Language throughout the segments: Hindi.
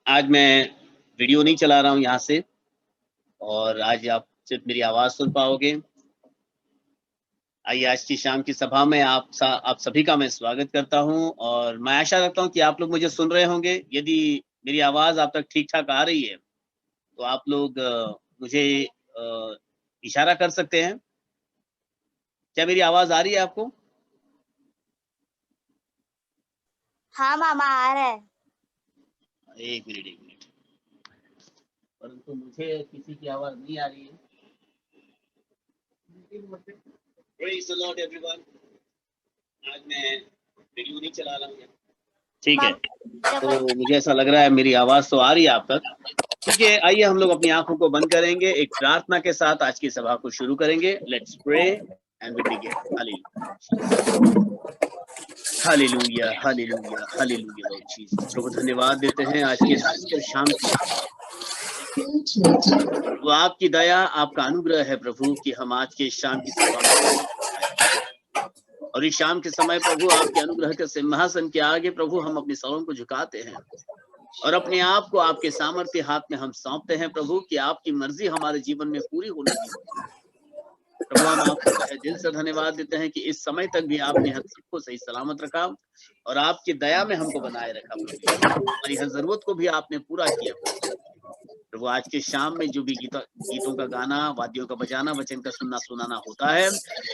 आज मैं वीडियो नहीं चला रहा हूँ यहाँ से और आज आप सिर्फ मेरी आवाज़ सुन पाओगे। आइए आज की शाम की सभा में आप सभी का मैं स्वागत करता हूँ और मैं आशा रखता हूँ कि आप लोग मुझे सुन रहे होंगे। यदि मेरी आवाज़ आप तक ठीक-ठाक आ रही है, तो आप लोग मुझे इशारा कर सकते हैं। क्या मेरी आवाज़ आ रही है आपको? हाँ मामा आ रहा है। 1 मिनट, 1 मिनट। परंतु मुझे किसी की आवाज़ नहीं आ रही है। Praise the Lord everyone. आज मैं वीडियो नहीं चला रहा हूँ। ठीक है, तो मुझे ऐसा लग रहा है मेरी आवाज़ तो आ रही है आप तक। ठीक है, आइए हम लोग अपनी आँखों को बंद करेंगे, एक प्रार्थना के साथ आज की सभा को शुरू करेंगे। Let's pray and we begin. Hallelujah, hallelujah, hallelujah Lord Jesus. प्रभु धन्यवाद देते हैं आज के सुंदर शाम की। वो आपकी दया, आपका अनुग्रह है प्रभु कि हम आज के शाम की सभा में और इस शाम के समय प्रभु आपके अनुग्रह के सिंहासन के आगे प्रभु हम अपने सरों को झुकाते हैं और अपने आप को आपके सामर्थ्य हाथ में हम सौंपते हैं प्रभु कि आपकी मर्जी हमारे जीवन में पूरी हो लगी हो। प्रभु हम आपको तहे दिल से धन्यवाद देते हैं कि इस समय तक भी आपने हम सबको सही सलामत रखा और आपकी दया में हमको बनाए रखा प्रभु। हमारी हर जरूरत को भी आपने पूरा किया प्रभु। आज के शाम में जो भी गीतों का गाना, वाद्यों का बजाना, वचन का सुनना सुनाना होता है,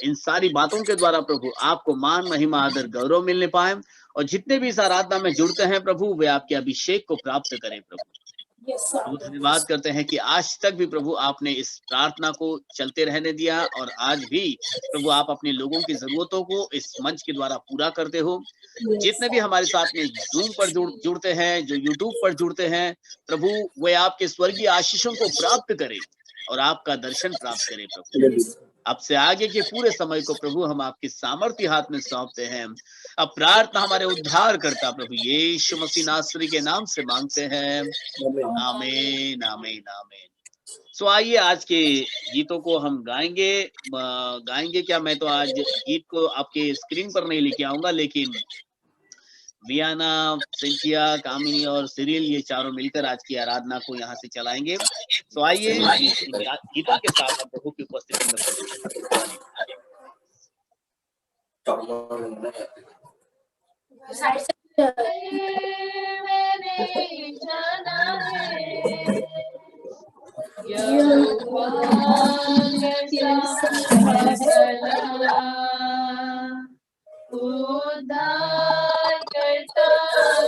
इन सारी बातों के द्वारा प्रभु आपको मान, महिमा, आदर, गौरव मिलने पाए और जितने भी इस आराधना में जुड़ते हैं प्रभु वे आपके अभिषेक को प्राप्त करें प्रभु। प्रभु धन्यवाद करते हैं कि आज तक भी प्रभु आपने इस प्रार्थना को चलते रहने दिया और आज भी प्रभु आप अपने लोगों की जरूरतों को इस मंच के द्वारा पूरा करते हो। जितने भी हमारे साथ में जूम पर जुड़ते हैं, जो यूट्यूब पर जुड़ते हैं प्रभु वे आपके स्वर्गीय आशीषों को प्राप्त करें और आपका दर्शन प्राप्त करें प्रभु। आपसे आगे के पूरे समय को प्रभु हम आपके सामर्थ्य हाथ में सौंपते हैं। अब प्रार्थना हमारे उद्धार करता प्रभु यीशु मसीह नासरी के नाम से मांगते हैं, आमीन, आमीन, आमीन। सो आइए आज के गीतों को हम गाएंगे क्या। मैं तो आज गीत को आपके स्क्रीन पर नहीं लेके आऊंगा, लेकिन वियाना, सिंथिया, कामिनी और सिरिल ये चारों मिलकर आज की आराधना को यहाँ से चलाएंगे। तो आइए गीतों के साथ हम प्रभु की उपस्थिति में प्रवेश। उद्धार करता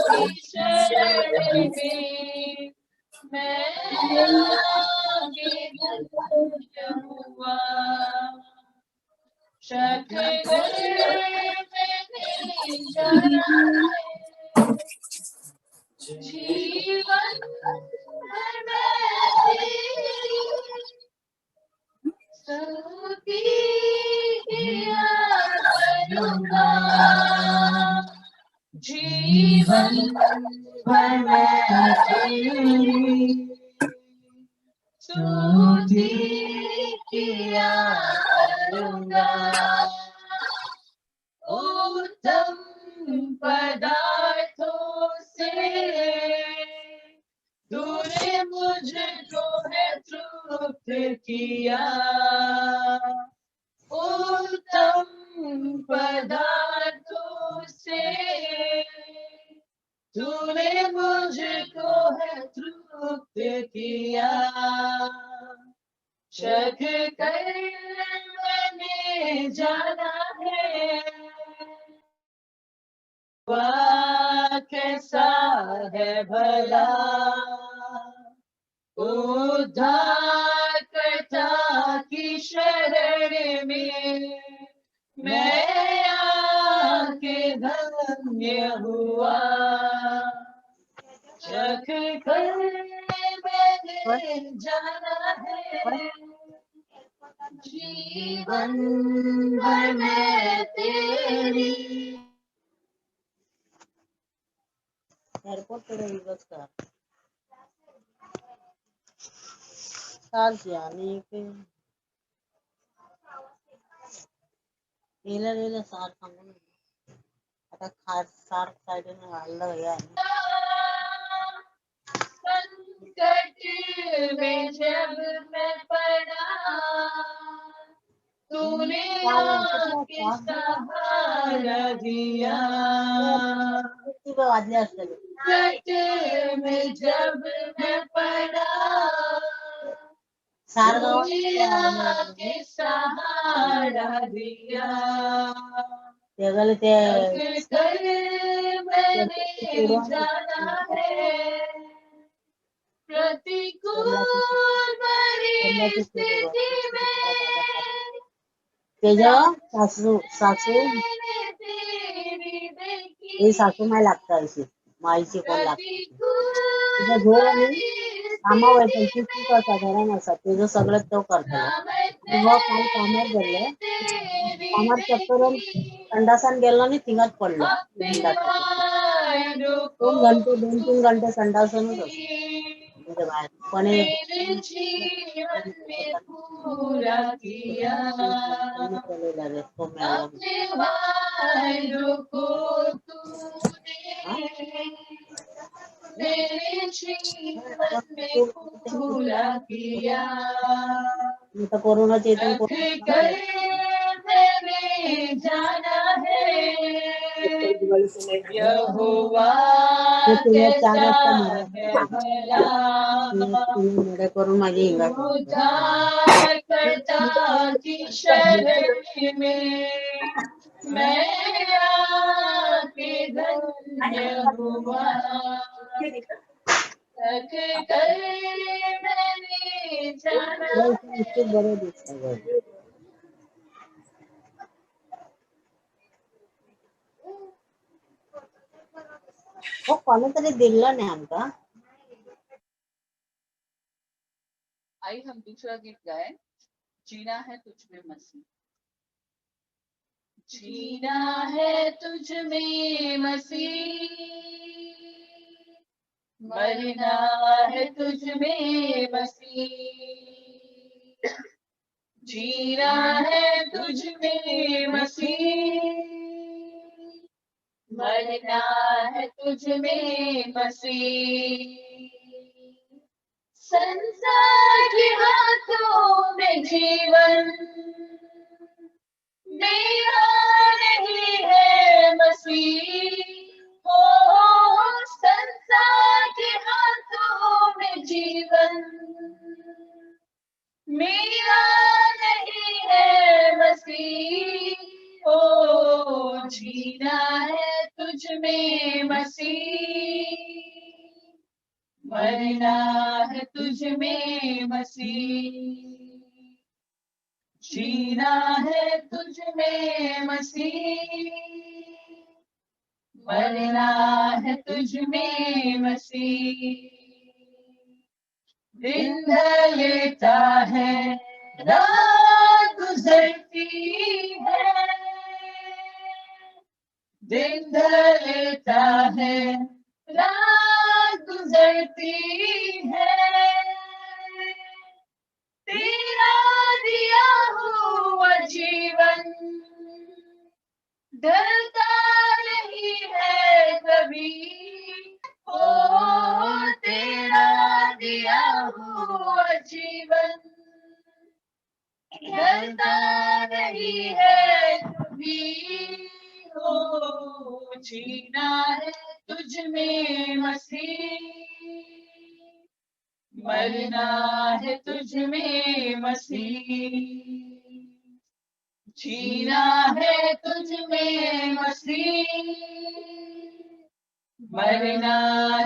की शरण में मैं आगे धन्य हुआ। शक मैंने जाना है जीवन भर मैं तेरी स्तुति किया करूँगा। जीवन भर मैं तेरी स्तुति किया करूँगा। उत्तम पदार्थों से तूने मुझको है तृप्त किया। उत्तम पदार्थों से तूने मुझको है तृप्त किया। शक कर मैंने जाना है वह कैसा है भला। उद्धार करता की शरण में मैं आके धन्य हुआ। शक कर मैंने जाना है जीवन भर मैं तेरी। एयरपोर्ट पे रही बस का साल जाने के नीला सार खाने आता खास सार साइड में हाल लग गया जब मैं पड़ा तूने आके सहारा दिया। वाजले असते कटे में जब मैं पड़ा सारगाव तूने आके सहारा दिया। जगल ते कर मैंने जाना है प्रतिकूल परिस्थिति में तेजा सासू सासू मैंने तेरी देखी। ही सासू माय लागता अशी माईची कोण लागते तुझ्या घर आणि कामावर आहे पण ती करता घरान असा तेजं सगळं तो करतलो आणि हो काल कामार गेले कामार चक्करून संडासान गेलो आणि थिंगात पडलो दोन तीन घंटे संडासानच असतो म्हणजे बाहेर पण जीवन में पूरा किया केलेला तो अपने वायदों को तूने मेरे जीवन में पूरा किया। मिळाला कोरोनाच्या इथून कर मैंने जाना है यहोवा कैसा है भला। मेरे करून माझी हिंगा उद्धारकर्ता की शरण में मैं आके धन्य हुआ। कर मैंने जाना बरं दिसत हो कोणीतरी दिलं नाही आमका आई हम दूसरा गीत गाए जीना है तुझ में मसीह। जीना है तुझ में मसीह मरना है तुझ में मसीह। जीना है तुझ में मसीह मरना है तुझ में मसीह। संसार के हाथों में जीवन मेरा नहीं है मसीह। हो संसार के हाथों में जीवन मेरा नहीं है मसीह। ओ जीना है तुझ में मसीह मरना है तुझ में मसीह। जीना है तुझ में मसीह मरना है तुझ में मसीह। दिन ढलता है रात गुजरती है दिन ढलता है रात गुजरती है तेरा दिया हुआ जीवन ढलता नहीं है कभी। ओ तेरा दिया हुआ जीवन ढलता नहीं है कभी। ओ जीना है तुझ में मसीह मरना है तुझ में मसीह। जीना है तुझ में मसीह मरना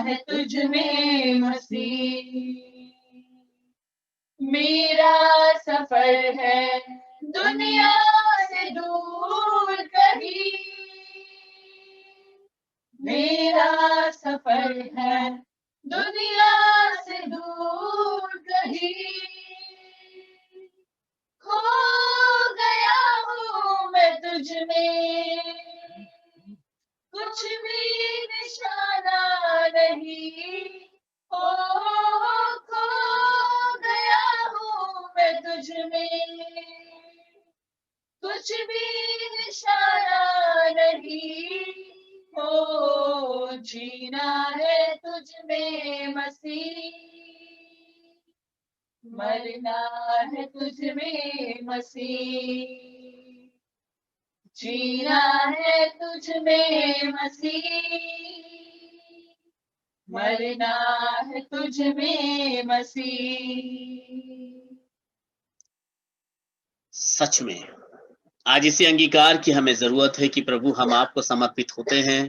है तुझ में मसीह। मेरा सफर है दुनिया से दूर कहीं मेरा सफर है दुनिया से दूर कहीं। खो गया हूँ मैं तुझ में कुछ भी निशाना नहीं। ओ खो गया हूँ मैं तुझ में कुछ भी निशाना नहीं। ओ जीना है तुझ में मसीह मरना है तुझ में मसीह, जीना है तुझ में मसीह, मरना है तुझ में मसीह। सच में आज इसी अंगीकार की हमें जरूरत है कि प्रभु हम आपको समर्पित होते हैं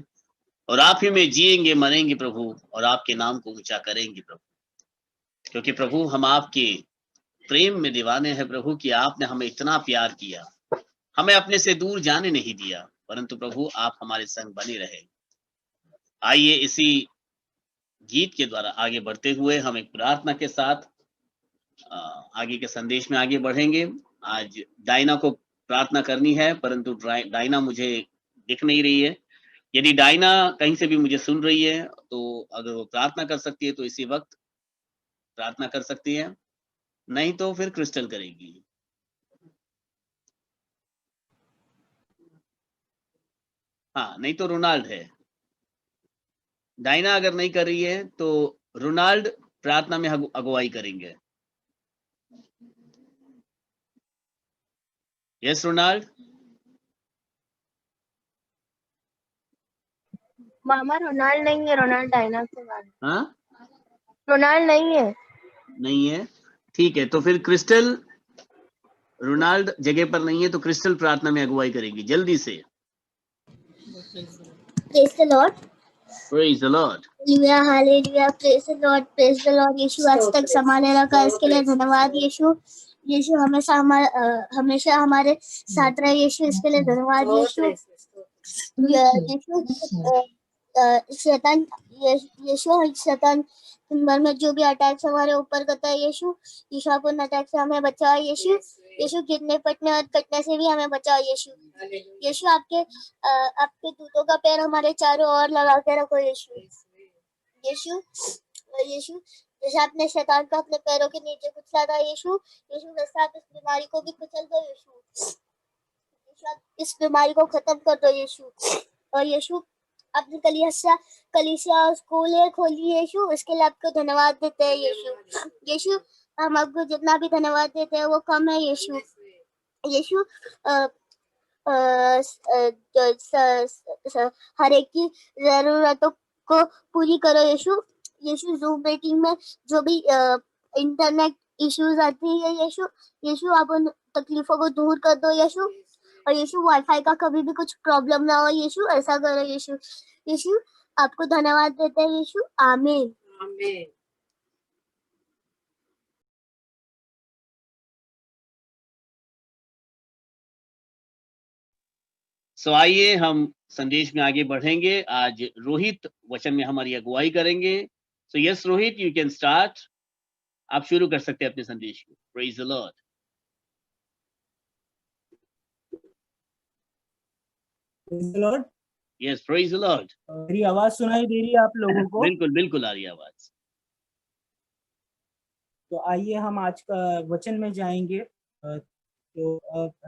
और आप ही में जिएंगे मरेंगे प्रभु, और आपके नाम को ऊंचा करेंगे प्रभु, क्योंकि प्रभु हम आपके प्रेम में दीवाने हैं प्रभु कि आपने हमें इतना प्यार किया, हमें अपने से दूर जाने नहीं दिया, परंतु प्रभु आप हमारे संग बने रहे। आइए इसी गीत के द्वारा आगे बढ़ते हुए हम एक प्रार्थना के साथ आगे के संदेश में आगे बढ़ेंगे। आज डायना को प्रार्थना करनी है, परंतु डायना मुझे दिख नहीं रही है। यदि डायना कहीं से भी मुझे सुन रही है तो अगर वो प्रार्थना कर सकती है तो इसी वक्त प्रार्थना कर सकती है, नहीं तो फिर क्रिस्टल करेगी। हाँ, नहीं तो रोनाल्ड है। डायना अगर नहीं कर रही है तो रोनाल्ड प्रार्थना में अगुवाई करेंगे। Yes Ronald. मामा रोनाल्ड नहीं है, रोनाल्ड डायना से बात। हाँ, रोनाल्ड नहीं है। नहीं है, ठीक है। तो फिर क्रिस्टल, रोनाल्ड जगह पर नहीं है तो क्रिस्टल प्रार्थना में अगुवाई करेगी जल्दी से। Praise the Lord, praise the Lord, hallelujah hallelujah, praise the Lord, praise the Lord. यीशु आज तक संभाले रखा, इसके लिए धन्यवाद यीशु। यीशु हमेशा हमारे साथ रहे यीशु, इसके लिए धन्यवाद यीशु। शैतान दिन भर में जो भी अटैक्स हमारे ऊपर करता है यीशु, आप उन अटैक से हमें बचाओ यीशु। गिरने पटने और कटने से भी हमें बचाओ यीशु। आपके दूतों का पैर हमारे चारों ओर लगा के रखो यीशु। जैसे आपने शैतान को अपने पैरों के नीचे कुचला था यीशु, वैसे आप इस बीमारी को भी कुचल दो यीशु। आप इस बीमारी को खत्म कर दो यीशु। और यीशु अपनी कलीसिया और स्कूल खोली यीशु, इसके लिए आपको धन्यवाद देते हैं यीशु। हम आपको जितना भी धन्यवाद देते हैं वो कम है यीशु। हर एक की जरूरतों को पूरी करो यीशु। जूम मीटिंग में जो भी इंटरनेट इश्यूज आती है यीशु आप उन तकलीफों को दूर कर दो यीशु। और वाईफाई का कभी भी कुछ प्रॉब्लम ना हो यीशु, ऐसा करो यीशु। आपको धन्यवाद देते हैं यीशु, आमीन आमीन। आइए हम संदेश में आगे बढ़ेंगे। आज रोहित वचन में हमारी अगुवाई करेंगे। Yes Rohit, you can start. आप शुरू कर सकते हैं अपने संदेश को। Praise the Lord. Praise the Lord. Yes, praise the Lord. मेरी आवाज सुनाई दे रही है आप लोगों को? बिल्कुल बिल्कुल आ रही है आवाज। तो आइए हम आज का वचन में जाएंगे। तो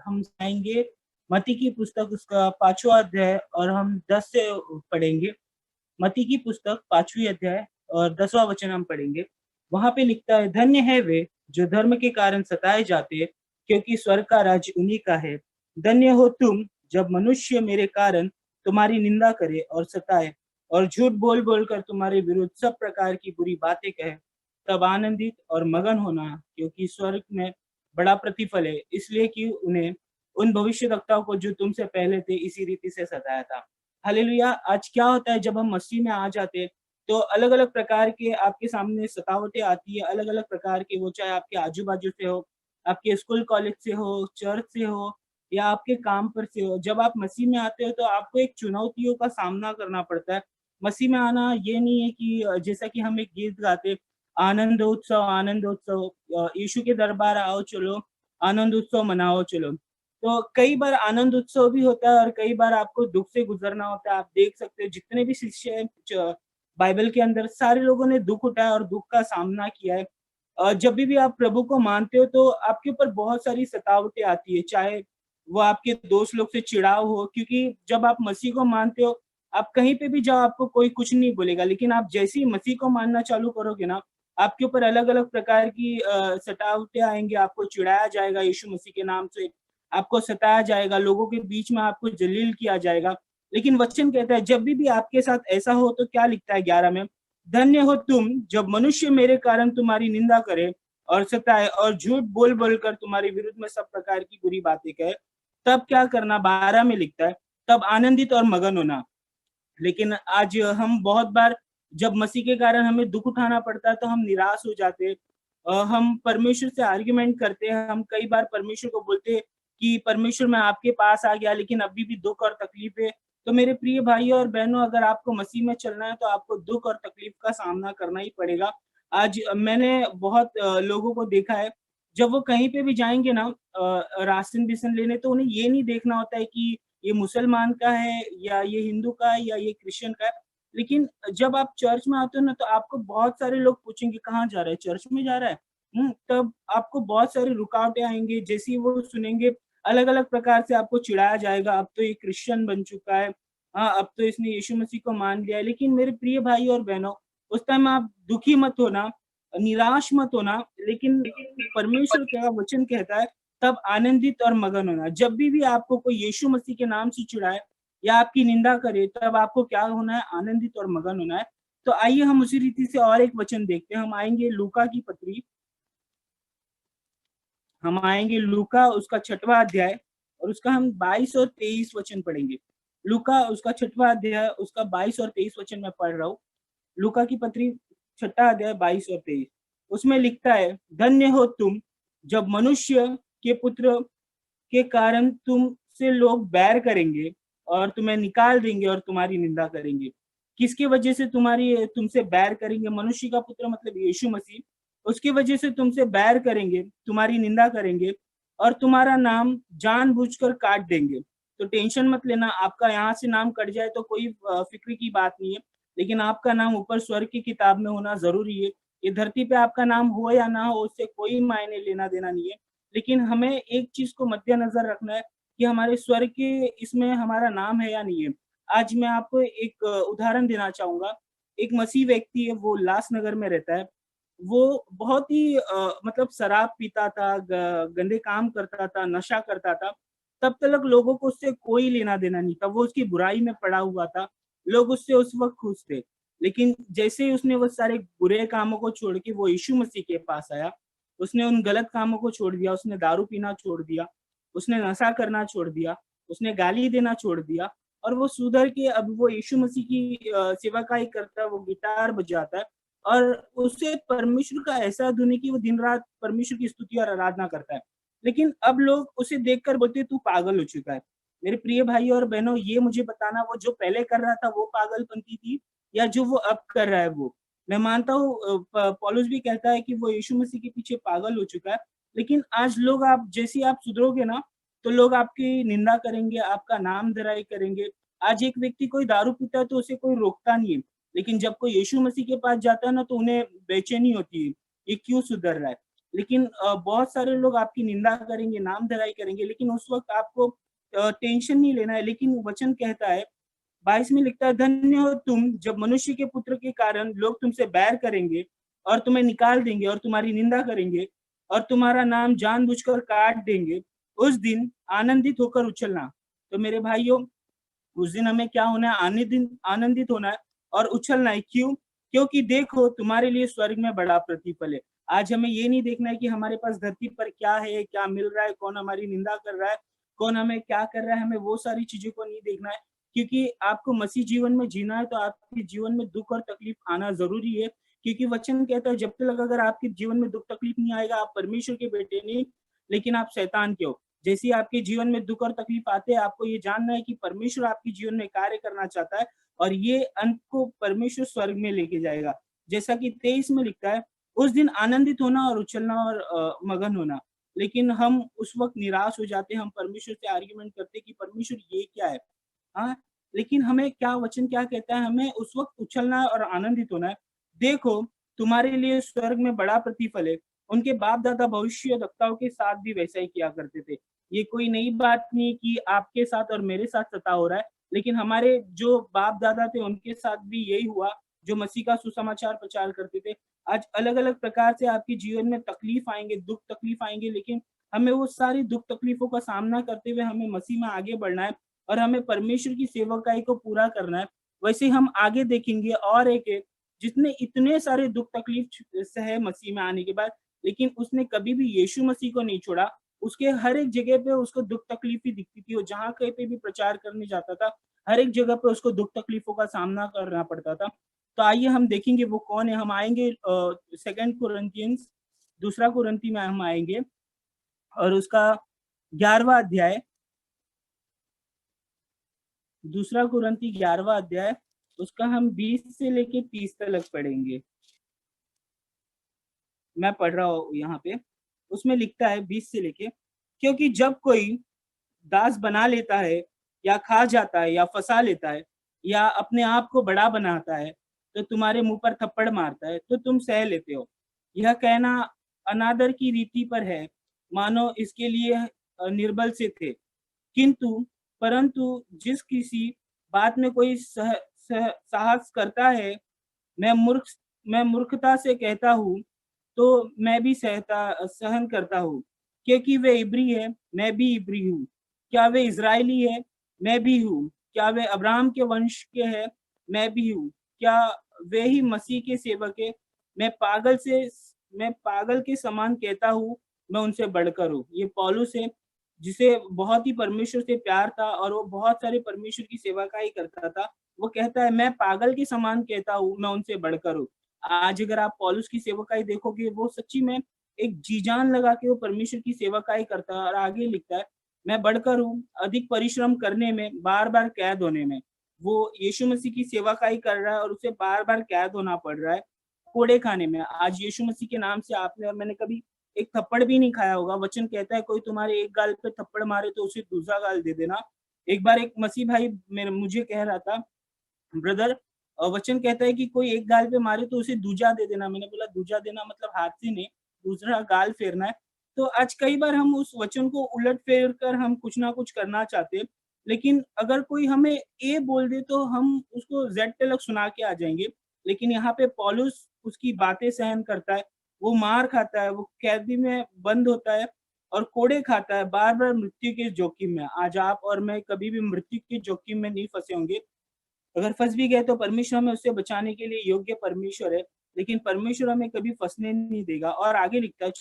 हम जाएंगे मत्ती की पुस्तक, उसका 5वां अध्याय, और हम 10 से पढ़ेंगे। मत्ती की पुस्तक 5वीं अध्याय और 10वां वचन हम पढ़ेंगे। वहां पे लिखता है, धन्य है वे जो धर्म के कारण सताए जाते, क्योंकि स्वर्ग का राज्य उन्हीं का है। धन्य हो तुम जब मनुष्य मेरे कारण तुम्हारी निंदा करे और सताए और झूठ बोल बोल कर तुम्हारे विरुद्ध सब प्रकार की बुरी बातें कहे, तब आनंदित और मगन होना, क्योंकि स्वर्ग में बड़ा प्रतिफल है, इसलिए कि उन्हें उन भविष्यवक्ताओं को जो तुमसे पहले थे इसी रीति से सताया था। हालेलुया। आज क्या होता है, जब हम मसीह में आ जाते तो अलग अलग प्रकार के आपके सामने सतावटें आती है, अलग अलग प्रकार के, वो चाहे आपके आजू बाजू से हो, आपके स्कूल कॉलेज से हो, चर्च से हो, या आपके काम पर से हो। जब आप मसीह में आते हो तो आपको एक चुनौतियों का सामना करना पड़ता है। मसीह में आना ये नहीं है कि जैसा कि हम एक गीत गाते, आनंद उत्सव, यीशु के दरबार आओ चलो, आनंद उत्सव मनाओ चलो। तो कई बार आनंद उत्सव भी होता है और कई बार आपको दुख से गुजरना होता है। आप देख सकते हो जितने भी शिष्य बाइबल के अंदर, सारे लोगों ने दुख उठाया और दुख का सामना किया है। जब भी आप प्रभु को मानते हो तो आपके ऊपर बहुत सारी सतावटें आती है, चाहे वो आपके दोस्त लोग से चिढ़ाव हो, क्योंकि जब आप मसीह को मानते हो, आप कहीं पे भी जाओ आपको कोई कुछ नहीं बोलेगा, लेकिन आप जैसे ही मसीह को मानना चालू करोगे ना, आपके ऊपर अलग अलग प्रकार की सतावटें आएंगी, आपको चिढ़ाया जाएगा यीशु मसीह के नाम से, आपको सताया जाएगा, लोगों के बीच में आपको जलील किया जाएगा। लेकिन वचन कहता है जब भी आपके साथ ऐसा हो तो क्या लिखता है 11 में, धन्य हो तुम जब मनुष्य मेरे कारण तुम्हारी निंदा करे और सताए और झूठ बोल बोलकर तुम्हारे विरुद्ध में सब प्रकार की बुरी बातें कहे, तब क्या करना। 12 में लिखता है तब आनंदित और मगन होना। लेकिन आज हम बहुत बार जब मसीह के कारण हमें दुख उठाना पड़ता है तो हम निराश हो जाते हैं, हम परमेश्वर से आर्ग्यूमेंट करते हैं, हम कई बार परमेश्वर को बोलते हैं कि परमेश्वर मैं आपके पास आ गया लेकिन अभी भी दुख और तकलीफ है। तो मेरे प्रिय भाइयों और बहनों, अगर आपको मसीह में चलना है तो आपको दुख और तकलीफ का सामना करना ही पड़ेगा। आज मैंने बहुत लोगों को देखा है, जब वो कहीं पे भी जाएंगे ना राशन बिसन लेने, तो उन्हें ये नहीं देखना होता है कि ये मुसलमान का है या ये हिंदू का है या ये क्रिश्चियन का है। लेकिन जब आप चर्च में आते हो ना तो आपको बहुत सारे लोग पूछेंगे कहाँ जा रहा है, चर्च में जा रहा है। तब आपको बहुत सारी रुकावटें आएंगी, जैसे ही वो सुनेंगे अलग अलग प्रकार से आपको चिढ़ाया जाएगा, अब तो ये क्रिश्चियन बन चुका है, हाँ अब तो इसने यीशु मसीह को मान लिया है। लेकिन मेरे प्रिय भाई और बहनों, उस टाइम आप दुखी मत होना, निराश मत होना, लेकिन परमेश्वर का वचन कहता है तब आनंदित और मगन होना। जब भी आपको कोई यीशु मसीह के नाम से चिढ़ाए या आपकी निंदा करे, तब आपको क्या होना है, आनंदित और मगन होना है। तो आइए हम उसी रीति से और एक वचन देखते हैं। हम आएंगे लूका की पत्री, हम आएंगे लूका उसका 6वां अध्याय और उसका हम 22 और 23 वचन पढ़ेंगे। लूका उसका 6वां अध्याय उसका 22 और 23 वचन मैं पढ़ रहा हूँ। लूका की पत्री 6वां अध्याय 22 और 23, उसमें लिखता है, धन्य हो तुम जब मनुष्य के पुत्र के कारण तुमसे लोग बैर करेंगे और तुम्हें निकाल देंगे और तुम्हारी निंदा करेंगे। किसकी वजह से तुमसे बैर करेंगे? मनुष्य का पुत्र मतलब यीशु मसीह, उसकी वजह से तुमसे बैर करेंगे, तुम्हारी निंदा करेंगे और तुम्हारा नाम जानबूझकर काट देंगे। तो टेंशन मत लेना, आपका यहाँ से नाम कट जाए तो कोई फिक्र की बात नहीं है, लेकिन आपका नाम ऊपर स्वर्ग की किताब में होना जरूरी है। ये धरती पे आपका नाम हो या ना हो उससे कोई मायने लेना देना नहीं है, लेकिन हमें एक चीज को मद्देनजर रखना है कि हमारे स्वर्ग के इसमें हमारा नाम है या नहीं है। आज मैं आपको एक उदाहरण देना चाहूंगा। एक मसीह व्यक्ति है, वो उल्लासनगर में रहता है। वो बहुत ही मतलब शराब पीता था, गंदे काम करता था, नशा करता था। तब तक लोगों को उससे कोई लेना देना नहीं था, वो उसकी बुराई में पड़ा हुआ था, लोग उससे उस वक्त खुश थे। लेकिन जैसे ही उसने वो सारे बुरे कामों को छोड़ के वो यीशु मसीह के पास आया, उसने उन गलत कामों को छोड़ दिया, उसने दारू पीना छोड़ दिया, उसने नशा करना छोड़ दिया, उसने गाली देना छोड़ दिया और वो सुधर के अब वो यीशु मसीह की सेवाकाई करता है, वो गिटार बजाता है और उसे परमेश्वर का ऐसा धुन है कि वो दिन रात परमेश्वर की स्तुति और आराधना करता है। लेकिन अब लोग उसे देखकर बोलते तू पागल हो चुका है। मेरे प्रिय भाई और बहनों, ये मुझे बताना वो जो पहले कर रहा था वो पागलपंती थी या जो वो अब कर रहा है वो। मैं मानता हूँ पौलुस भी कहता है कि वो यीशु मसीह के पीछे पागल हो चुका है। लेकिन आज लोग, आप जैसे आप सुधरोगे ना तो लोग आपकी निंदा करेंगे, आपका नाम धराई करेंगे। आज एक व्यक्ति कोई दारू पीता है तो उसे कोई रोकता नहीं है, लेकिन जब कोई यीशु मसीह के पास जाता है ना तो उन्हें बेचैनी होती है, ये क्यों सुधर रहा है। लेकिन बहुत सारे लोग आपकी निंदा करेंगे, नाम धराई करेंगे, लेकिन उस वक्त आपको टेंशन नहीं लेना है। लेकिन वचन कहता है 22 में लिखता है, धन्य हो तुम जब मनुष्य के पुत्र के कारण लोग तुमसे बैर करेंगे और तुम्हें निकाल देंगे और तुम्हारी निंदा करेंगे और तुम्हारा नाम जानबूझकर काट देंगे। उस दिन आनंदित होकर उछलना। तो मेरे भाइयों, उस दिन हमें क्या होना है, आनंदित होना है और उछलना है। क्यों? क्योंकि देखो तुम्हारे लिए स्वर्ग में बड़ा प्रतिफल है। आज हमें ये नहीं देखना है कि हमारे पास धरती पर क्या है, क्या मिल रहा है, कौन हमारी निंदा कर रहा है, कौन हमें क्या कर रहा है, हमें वो सारी चीजों को नहीं देखना है। क्योंकि आपको मसीह जीवन में जीना है तो आपके जीवन में दुख और तकलीफ आना जरूरी है। क्योंकि वचन कहता है जब तक अगर आपके जीवन में दुख तकलीफ नहीं आएगा, आप परमेश्वर के बेटे नहीं, लेकिन आप शैतान के हो। जैसे आपके जीवन में दुख और तकलीफ आते हैं, आपको ये जानना है कि परमेश्वर आपके जीवन में कार्य करना चाहता है और ये अंत को परमेश्वर स्वर्ग में लेके जाएगा। जैसा कि 23 में लिखता है, उस दिन आनंदित होना और उछलना और मगन होना। लेकिन हम उस वक्त निराश हो जाते हैं, हम परमेश्वर से आर्ग्यूमेंट करते हैं कि परमेश्वर ये क्या है। हाँ, लेकिन हमें क्या वचन क्या कहता है, हमें उस वक्त उछलना है और आनंदित होना है। देखो तुम्हारे लिए स्वर्ग में बड़ा प्रतिफल है। उनके बाप दादा भविष्यवक्ताओं के साथ भी वैसा ही किया करते थे। ये कोई नई बात नहीं कि आपके साथ और मेरे साथ सता हो रहा है, लेकिन हमारे जो बाप दादा थे उनके साथ भी यही हुआ, जो मसीह का सुसमाचार प्रचार करते थे। आज अलग अलग प्रकार से आपके जीवन में तकलीफ आएंगे, दुख तकलीफ आएंगे, लेकिन हमें वो सारी दुख तकलीफों का सामना करते हुए हमें मसीह में आगे बढ़ना है और हमें परमेश्वर की सेवकाई को पूरा करना है। वैसे हम आगे देखेंगे और एक है जिसने इतने सारे दुख तकलीफ सहे मसीह में आने के बाद, लेकिन उसने कभी भी यीशु मसीह को नहीं छोड़ा। उसके हर एक जगह पे उसको दुख तकलीफ ही दिखती थी, वो जहाँ कहीं पे भी प्रचार करने जाता था, हर एक जगह पे उसको दुख तकलीफों का सामना करना पड़ता था। तो आइए हम देखेंगे वो कौन है। हम आएंगे 2 कुरिन्थियंस, 2 कुरिन्थी में हम आएंगे और उसका 11वां अध्याय, 2 कुरिन्थी 11वां अध्याय, उसका हम 20 से लेके 30 तक पढ़ेंगे। मैं पढ़ रहा हूँ यहाँ पे, उसमें लिखता है 20 से लेके, क्योंकि जब कोई दास बना लेता है या खा जाता है या फंसा लेता है या अपने आप को बड़ा बनाता है तो तुम्हारे मुंह पर थप्पड़ मारता है तो तुम सह लेते हो। यह कहना अनादर की रीति पर है, मानो इसके लिए निर्बल से थे। किंतु परंतु जिस किसी बात में कोई साहस करता है, मैं मूर्खता से कहता हूँ, तो मैं भी सहन करता हूँ, क्योंकि वे इब्री है, मैं भी इब्री हूँ। क्या वे इजरायली है, मैं भी हूँ। क्या वे अब्राहम के वंश के हैं, मैं भी हूँ। क्या वे ही मसीह के सेवक है? मैं पागल के समान कहता हूँ, मैं उनसे बढ़कर हूँ। ये पौलुस है, जिसे बहुत ही परमेश्वर से प्यार था और वो बहुत सारे परमेश्वर की सेवा का ही करता था। वो कहता है मैं पागल के समान कहता हूँ, मैं उनसे बढ़कर हूँ। आज अगर आप पौलुस की सेवकाई देखोगे, वो सच्ची में एक जी जान लगा के वो परमेश्वर की सेवकाई करता है। और आगे लिखता है मैं बढ़कर हूँ अधिक परिश्रम करने में, बार बार कैद होने में। वो यीशु मसीह की सेवकाई कर रहा है और उसे बार बार कैद होना पड़ रहा है, कोड़े खाने में। आज यीशु मसीह के नाम से आपने और मैंने कभी एक थप्पड़ भी नहीं खाया होगा। वचन कहता है कोई तुम्हारे एक गाल पे थप्पड़ मारे तो उसे दूसरा गाल दे देना। एक बार एक मसीह भाई मुझे कह रहा था, ब्रदर वचन कहता है कि कोई एक गाल पे मारे तो उसे दूजा दे देना। मैंने बोला दूजा देना मतलब हाथ से नहीं, दूसरा गाल फेरना है। तो आज कई बार हम उस वचन को उलट फेर कर हम कुछ ना कुछ करना चाहते हैं, लेकिन अगर कोई हमें ए बोल दे तो हम उसको जेड तक सुना के आ जाएंगे। लेकिन यहाँ पे पौलुस उसकी बातें सहन करता है, वो मार खाता है, वो कैदी में बंद होता है और कोड़े खाता है, बार बार मृत्यु के जोखिम में। आज आप और मैं कभी भी मृत्यु के जोखिम में नहीं फंसे होंगे। अगर फंस भी गए तो परमेश्वर हमें उससे बचाने के लिए योग्य परमेश्वर है, लेकिन परमेश्वर हमें कभी फंसने नहीं देगा। और आगे लिखता है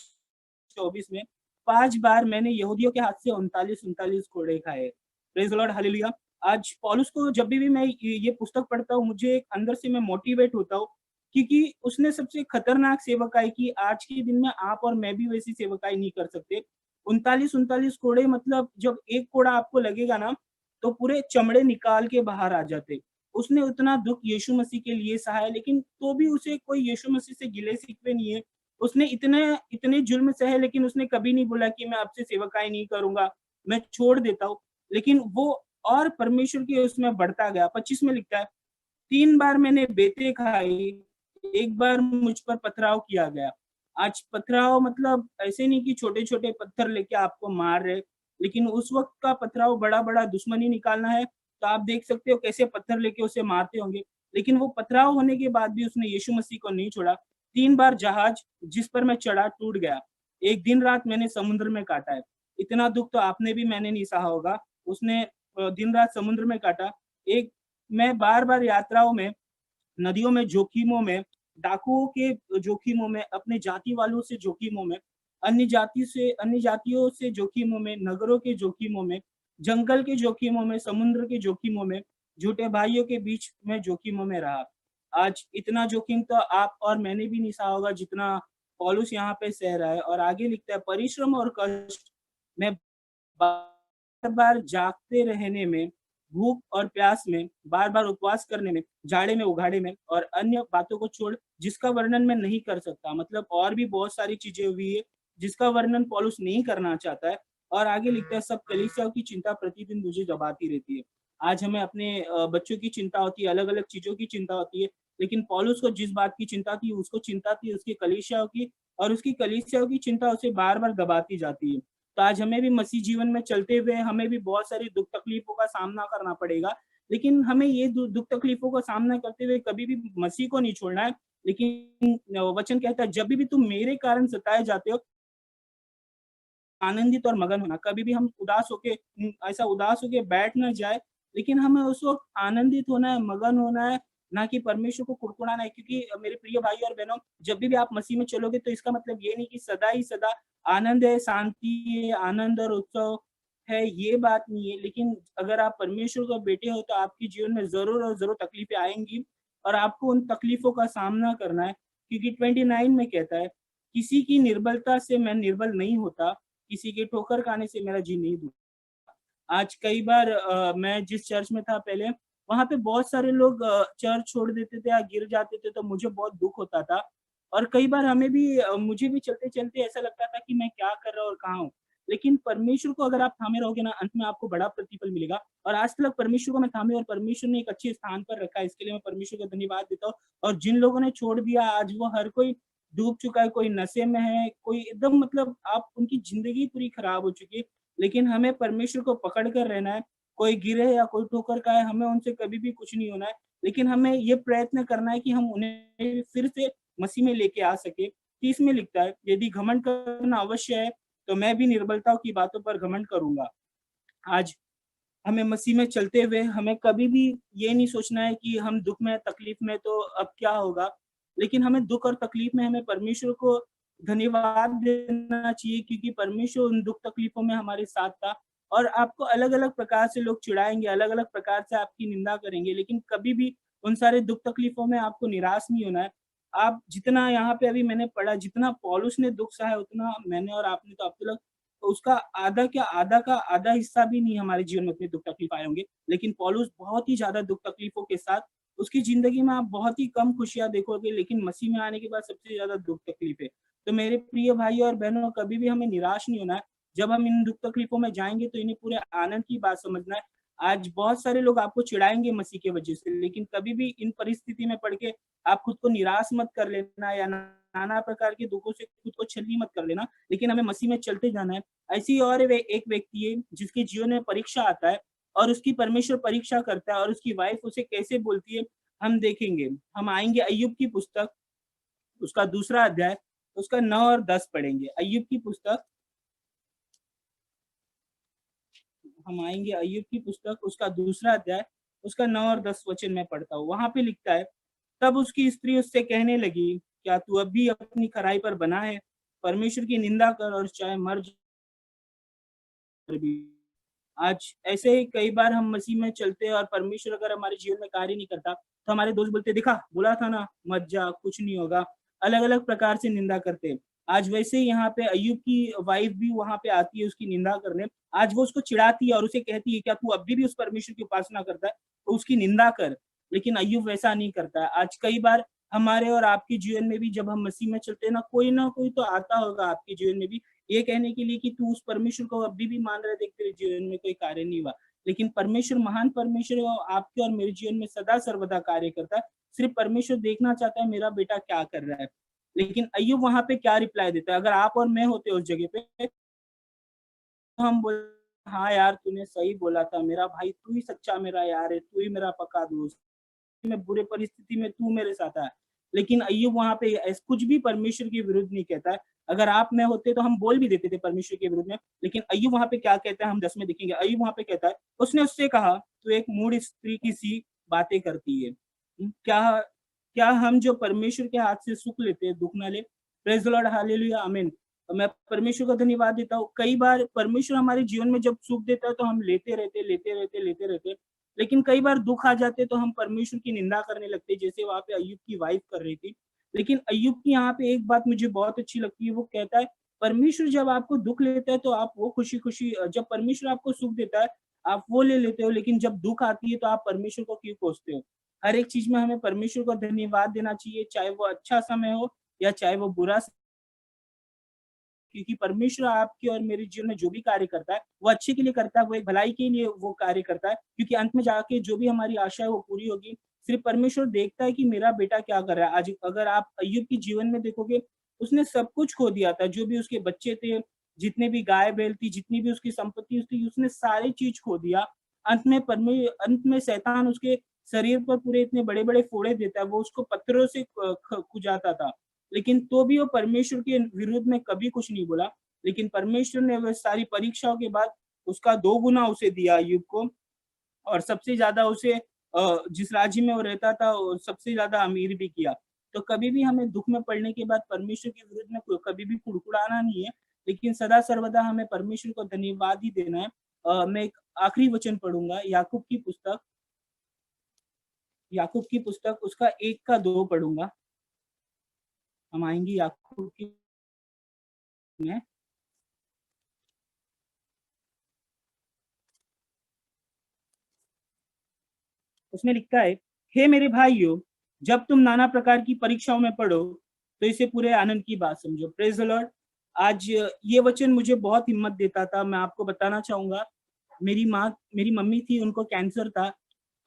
24 में, 5 बार मैंने यहूदियों के हाथ से 39 कोड़े खाए। Praise the Lord, hallelujah. आज पौलुस को जब भी मैं ये पुस्तक पढ़ता हूँ, मुझे एक अंदर से मैं मोटिवेट होता हूँ, क्योंकि उसने सबसे खतरनाक सेवकाई की। आज के दिन में आप और मैं भी वैसी सेवकाई नहीं कर सकते। 39 कोड़े मतलब जब एक कोड़ा आपको लगेगा ना तो पूरे चमड़े निकाल के बाहर आ जाते। उसने उतना दुख यीशु मसीह के लिए सहा है, लेकिन तो भी उसे कोई यीशु मसीह से गिले शिकवे नहीं है। उसने इतने जुल्म सहे, लेकिन उसने कभी नहीं बोला कि मैं आपसे सेवकाई नहीं करूंगा, मैं छोड़ देता हूँ। लेकिन वो और परमेश्वर के उसमें बढ़ता गया। 25 में लिखता है 3 बार मैंने बेतें खाई, एक बार मुझ पर पथराव किया गया। आज पथराव मतलब ऐसे नहीं कि छोटे छोटे पत्थर लेके आपको मार रहे, लेकिन उस वक्त का पथराव बड़ा बड़ा दुश्मनी निकालना है तो आप देख सकते हो कैसे पत्थर लेके उसे मारते होंगे। लेकिन वो पथराव होने के बाद भी उसने यीशु मसीह को नहीं छोड़ा। 3 बार जहाज जिस पर मैं चढ़ा टूट गया, एक दिन रात मैंने समुद्र में काटा है। इतना दुख तो आपने भी मैंने नहीं सहा होगा। उसने दिन रात समुद्र में काटा। एक मैं बार बार यात्राओं में, नदियों में, जोखिमों में, डाकुओं के जोखिमों में, अपने जाति वालों से जोखिमों में, अन्य जातियों से जोखिमों में, नगरों के जोखिमों में, जंगल के जोखिमों में, समुद्र के जोखिमों में, झूठे भाइयों के बीच में जोखिमों में रहा। आज इतना जोखिम तो आप और मैंने भी नहीं सहा होगा जितना पौलुस यहाँ पे सह रहा है। और आगे लिखता है परिश्रम और कष्ट में, बार बार जागते रहने में, भूख और प्यास में, बार बार उपवास करने में, जाड़े में, उघाड़े में और अन्य बातों को छोड़ जिसका वर्णन मैं नहीं कर सकता। मतलब और भी बहुत सारी चीजें हुई है जिसका वर्णन पौलुस नहीं करना चाहता है। और आगे लिखता है सब कलीसियाओं की चिंता प्रतिदिन मुझे दबाती रहती है। आज हमें अपने बच्चों की चिंता होती है, अलग अलग चीजों की चिंता होती है, लेकिन पौलुस को जिस बात की चिंता थी, उसको चिंता थी उसकी कलीसियाओं की, और उसकी कलीसियाओं की चिंता उसे बार बार दबाती जाती है। तो आज हमें भी मसीह जीवन में चलते हुए हमें भी बहुत सारी दुख तकलीफों का सामना करना पड़ेगा, लेकिन हमें ये दुख तकलीफों का सामना करते हुए कभी भी मसीह को नहीं छोड़ना है। लेकिन वचन कहता है जब भी तुम मेरे कारण सताए जाते हो, आनंदित और मगन होना। कभी भी हम उदास होके ऐसा उदास होके बैठ ना जाए, लेकिन हमें उस वक़्त आनंदित होना है, मगन होना है, ना कि परमेश्वर को कुड़कुड़ाना है। क्योंकि मेरे प्रिय भाई और बहनों, जब भी आप मसीह में चलोगे तो इसका मतलब ये नहीं कि सदा ही सदा आनंद है, शांति है, आनंद और उत्सव है, ये बात नहीं है। लेकिन अगर आप परमेश्वर के बेटे हो तो आपके जीवन में ज़रूर और ज़रूर तकलीफ़ें आएँगी और आपको उन तकलीफ़ों का सामना करना है। क्योंकि 29 में कहता है, किसी की निर्बलता से मैं निर्बल नहीं होता, किसी के ठोकर खाने से मेरा जी नहीं दुखता। आज कई बार मैं जिस चर्च में था पहले, वहाँ पे बहुत सारे लोग चर्च छोड़ देते थे या गिर जाते थे, तो मुझे बहुत दुःख होता था। और कई बार मुझे भी चलते-चलते ऐसा लगता था कि मैं क्या कर रहा हूँ और कहाँ हूँ। लेकिन परमेश्वर को अगर आप थामे रहोगे ना, अंत में आपको बड़ा प्रतिफल मिलेगा। और आज तक परमेश्वर को मैं थामे और परमेश्वर ने एक अच्छे स्थान पर रखा है, इसके लिए मैं परमेश्वर को धन्यवाद देता हूँ। और जिन लोगों ने छोड़ दिया, आज वो हर कोई डूब चुका है, कोई नशे में है, कोई एकदम मतलब आप उनकी ज़िंदगी पूरी खराब हो चुकी है। लेकिन हमें परमेश्वर को पकड़ कर रहना है। कोई गिरे या कोई ठोकर खाए, हमें उनसे कभी भी कुछ नहीं होना है। लेकिन हमें ये प्रयत्न करना है कि हम उन्हें फिर से मसीह में लेके आ सकें। 30 में लिखता है, यदि घमंड करना अवश्य है, तो मैं भी निर्बलताओं की बातों पर घमंड करूँगा। आज हमें मसीह में चलते हुए हमें कभी भी ये नहीं सोचना है कि हम दुःख में, तकलीफ में तो अब क्या होगा? लेकिन हमें दुःख और तकलीफ में हमें परमेश्वर को धन्यवाद देना चाहिए, क्योंकि परमेश्वर उन दुःख तकलीफों में हमारे साथ था। और आपको अलग-अलग प्रकार से लोग चिढ़ाएँगे, अलग-अलग प्रकार से आपकी निंदा करेंगे, लेकिन कभी भी उन सारे दुःख तकलीफों में आपको निराश नहीं होना है। आप जितना यहाँ पे अभी मैंने पढ़ा, जितना पौलुस ने दुःख सहा है, उतना मैंने और आपने तो अब तक उसका आधा क्या, आधा का आधा हिस्सा भी नहीं हमारे जीवन में उतने दुःख तकलीफ आए होंगे। लेकिन पौलुस बहुत ही ज़्यादा दुःख तकलीफों के साथ, उसकी ज़िंदगी में आप बहुत ही कम खुशियाँ देखोगे, लेकिन मसीह में आने के बाद सबसे ज़्यादा दुःख तकलीफ है। तो मेरे प्रिय भाई और बहनों, कभी भी हमें निराश नहीं होना है। जब हम इन दुःख तकलीफों में जाएँगे तो इन्हें पूरे आनंद की बात समझना है। आज बहुत सारे लोग आपको चिढ़ाएँगे मसीह की वजह से, लेकिन कभी भी इन परिस्थिति में पड़ के आप खुद को निराश मत कर लेना या नाना प्रकार के दुःखों से खुद को छलनी मत कर लेना, लेकिन हमें मसीह में चलते जाना है। ऐसी और एक व्यक्ति है जिसके जीवन में परीक्षा आता है और उसकी परमेश्वर परीक्षा करता है और उसकी वाइफ उसे कैसे बोलती है, हम देखेंगे। हम आएँगे अय्यूब की पुस्तक, उसका दूसरा अध्याय, उसका 9 और 10 पढ़ेंगे। अय्यूब की पुस्तक, हम आएँगे अय्यूब की पुस्तक, उसका दूसरा अध्याय, उसका 9 और 10 वचन मैं पढ़ता हूँ। वहाँ पे लिखता है, तब उसकी स्त्री उससे कहने लगी, क्या तू अब भी अपनी खराई पर बना है? परमेश्वर की निंदा कर और चाहे मर भी। आज ऐसे ही कई बार हम मसीह में चलते हैं और परमेश्वर अगर हमारे जीवन में कार्य नहीं करता, तो हमारे दोस्त बोलते हैं, देखा बोला था ना, मत जा, कुछ नहीं होगा। अलग-अलग प्रकार से निंदा करते हैं। आज वैसे ही यहाँ पे अय्यूब की वाइफ भी वहाँ पे आती है उसकी निंदा करने। आज वो उसको चिढ़ाती है और उसे कहती है, क्या तू अभी भी उस परमेश्वर की उपासना करता है? तो उसकी निंदा कर। लेकिन अय्यूब वैसा नहीं करता है। आज कई बार हमारे और आपके जीवन में भी जब हम मसीह में चलते हैं ना कोई तो आता होगा आपके जीवन में भी, ये कहने के लिए कि तू उस परमेश्वर को अभी भी मान रहा है, देख तेरे जीवन में कोई कार्य नहीं हुआ। लेकिन परमेश्वर महान परमेश्वर है और आपके और मेरे जीवन में सदा सर्वदा कार्य करता है। सिर्फ परमेश्वर देखना चाहता है मेरा बेटा क्या कर रहा है। लेकिन अय्यूब वहाँ पे क्या रिप्लाई देता है? अगर आप और मैं होते उस जगह पे, तो हम बोल, हाँ यार तूने सही बोला था, मेरा भाई तू ही सच्चा मेरा यार है, तू ही मेरा पक्का दोस्त। मैं बुरे परिस्थिति में तू मेरे साथ है। लेकिन अय्यूब वहाँ पे कुछ भी परमेश्वर के विरुद्ध नहीं कहता है। अगर आप में होते तो हम बोल भी देते थे परमेश्वर के विरुद्ध में, लेकिन अय्यूब वहाँ पे क्या कहता है हम 10 में देखेंगे। अय्यूब वहाँ पे कहता है, उसने उससे कहा, तू एक मूढ़ स्त्री की सी बातें करती है। क्या क्या हम जो परमेश्वर के हाथ से सुख लेते हैं दुःख ना ले? प्रेज़ द लॉर्ड, हालेलुया, आमीन। तो मैं परमेश्वर को धन्यवाद देता हूँ। कई बार परमेश्वर हमारे जीवन में जब सुख देता है तो हम लेते रहते। लेकिन कई बार दुःख आ जाते तो हम परमेश्वर की निंदा करने लगते, जैसे वहाँ पे अय्यूब की वाइफ कर रही थी। लेकिन अय्यूब की यहाँ पे एक बात मुझे बहुत अच्छी लगती है, वो कहता है, परमेश्वर जब आपको दुःख लेता है तो आप वो खुशी-खुशी जब परमेश्वर आपको सुख देता है, आप वो ले लेते हो, लेकिन जब दुःख आती है तो आप परमेश्वर को क्यों कोसते हो? हर एक चीज़ में हमें परमेश्वर को धन्यवाद देना चाहिए, चाहे वो अच्छा समय हो या चाहे वो बुरा, क्योंकि परमेश्वर आपके और मेरे जीवन में जो भी कार्य करता है, वो अच्छे के लिए करता है, वो एक भलाई के लिए वो कार्य करता है, क्योंकि अंत में जाके जो भी हमारी आशा है वो पूरी होगी। सिर्फ परमेश्वर देखता है कि मेरा बेटा क्या कर रहा है। आज अगर आप अय्यूब के जीवन में देखोगे, उसने सब कुछ खो दिया था, जो भी उसके बच्चे थे, जितने भी गाय-बैल थी, जितनी भी उसकी संपत्ति थी, उसने सारी चीज़ खो दिया। अंत में शैतान उसके शरीर पर पूरे इतने बड़े बड़े फोड़े देता है, वो उसको पत्थरों से खुजाता था, लेकिन तो भी वो परमेश्वर के विरुद्ध में कभी कुछ नहीं बोला। लेकिन परमेश्वर ने वह सारी परीक्षाओं के बाद उसका 2 गुना उसे दिया अय्यूब को, और सबसे ज्यादा उसे जिस राज्य में वो रहता था सबसे ज्यादा अमीर भी किया। तो कभी भी हमें दुख में पड़ने के बाद परमेश्वर के विरुद्ध में कभी भी कुड़कुड़ाना नहीं है, लेकिन सदा सर्वदा हमें परमेश्वर को धन्यवाद ही देना है। मैं एक आखिरी वचन पढ़ूंगा, याकूब की पुस्तक उसका 1 का 2 पढ़ूंगा। हम आएंगे याकूब की में। उसमें लिखता है, हे मेरे भाइयों, जब तुम नाना प्रकार की परीक्षाओं में पढ़ो तो इसे पूरे आनंद की बात समझो। Praise the Lord. आज ये वचन मुझे बहुत हिम्मत देता था। मैं आपको बताना चाहूंगा, मेरी मम्मी थी, उनको कैंसर था,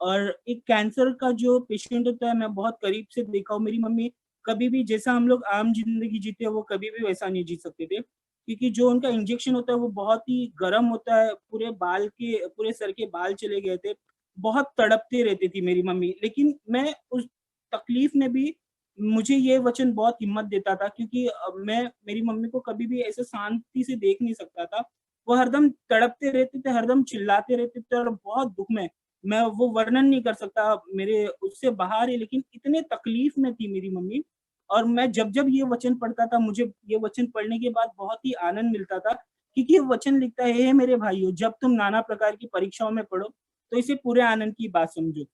और एक कैंसर का जो पेशेंट होता है मैं बहुत करीब से देखा हूँ। मेरी मम्मी कभी भी जैसा हम लोग आम जिंदगी जीते हैं वो कभी भी वैसा नहीं जी सकते थे, क्योंकि जो उनका इंजेक्शन होता है वो बहुत ही गर्म होता है, पूरे सर के बाल चले गए थे, बहुत तड़पते रहती थी मेरी मम्मी। लेकिन मैं उस तकलीफ में भी, मुझे ये वचन बहुत हिम्मत देता था, क्योंकि मैं मेरी मम्मी को कभी भी ऐसे शांति से देख नहीं सकता था। वो हरदम तड़पते रहते थे, हरदम चिल्लाते रहते थे, और बहुत दुख में, मैं वो वर्णन नहीं कर सकता, मेरे उससे बाहर है, लेकिन इतने तकलीफ में थी मेरी मम्मी। और मैं जब जब ये वचन पढ़ता था, मुझे ये वचन पढ़ने के बाद बहुत ही आनंद मिलता था, क्योंकि ये वचन लिखता है, हे मेरे भाइयों, जब तुम नाना प्रकार की परीक्षाओं में पढ़ो तो इसे पूरे आनंद की बात समझो।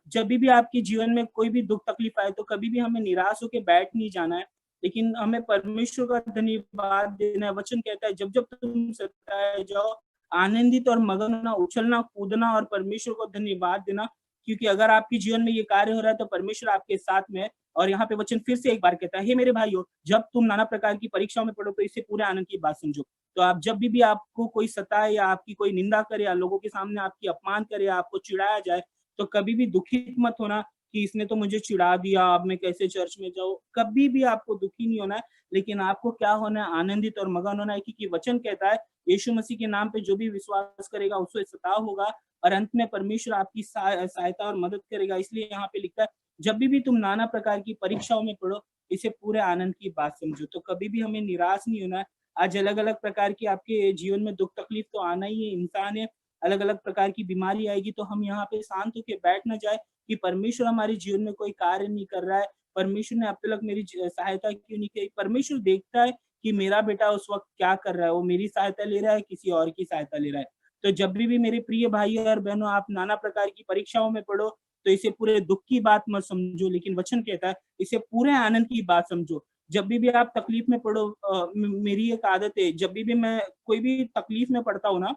जब भी आपके जीवन में कोई भी दुख तकलीफ आए तो कभी भी हमें निराश होकर बैठ नहीं जाना है, लेकिन हमें परमेश्वर का धन्यवाद देना है। वचन कहता है, जब जब तुम सताए जाओ, आनंदित और मगन होना, उछलना कूदना और परमेश्वर को धन्यवाद देना, क्योंकि अगर आपके जीवन में ये कार्य हो रहा है तो परमेश्वर आपके साथ में है। और यहाँ पे वचन फिर से एक बार कहता है, हे मेरे भाइयों, जब तुम नाना प्रकार की परीक्षाओं में पढ़ो तो इसे पूरे आनंद की बात समझो। तो आप जब भी आपको कोई सताए या आपकी कोई निंदा करे या लोगों के सामने आपकी अपमान करे या आपको चिढ़ाया जाए, तो कभी भी दुखित मत होना कि इसने तो मुझे चिढ़ा दिया, अब मैं कैसे चर्च में जाऊं। कभी भी आपको दुखी नहीं होना है, लेकिन आपको क्या होना है, आनंदित और मगन होना है, क्योंकि वचन कहता है, यीशु मसीह के नाम पे जो भी विश्वास करेगा उससे सताव होगा, और अंत में परमेश्वर आपकी सहायता और मदद करेगा। इसलिए यहाँ पे लिखता है, जब भी तुम नाना प्रकार की परीक्षाओं में पढ़ो, इसे पूरे आनंद की बात समझो। तो कभी भी हमें निराश नहीं होना है। आज अलग अलग प्रकार की आपके जीवन में दुख तकलीफ तो आना ही है, इंसान है, अलग अलग प्रकार की बीमारी आएगी, तो हम यहाँ पे शांत होकर बैठ ना जाए कि परमेश्वर हमारे जीवन में कोई कार्य नहीं कर रहा है, परमेश्वर ने अब तक मेरी सहायता क्यों नहीं की। परमेश्वर देखता है कि मेरा बेटा उस वक्त क्या कर रहा है, वो मेरी सहायता ले रहा है, किसी और की सहायता ले रहा है। तो जब भी मेरे प्रिय भाई और बहनों, आप नाना प्रकार की परीक्षाओं में पढ़ो तो इसे पूरे दुख की बात मत समझो, लेकिन वचन कहता है इसे पूरे आनंद की बात समझो। जब भी आप तकलीफ में पढ़ो, मेरी एक आदत है, जब भी मैं कोई भी तकलीफ में पढ़ता हूँ ना,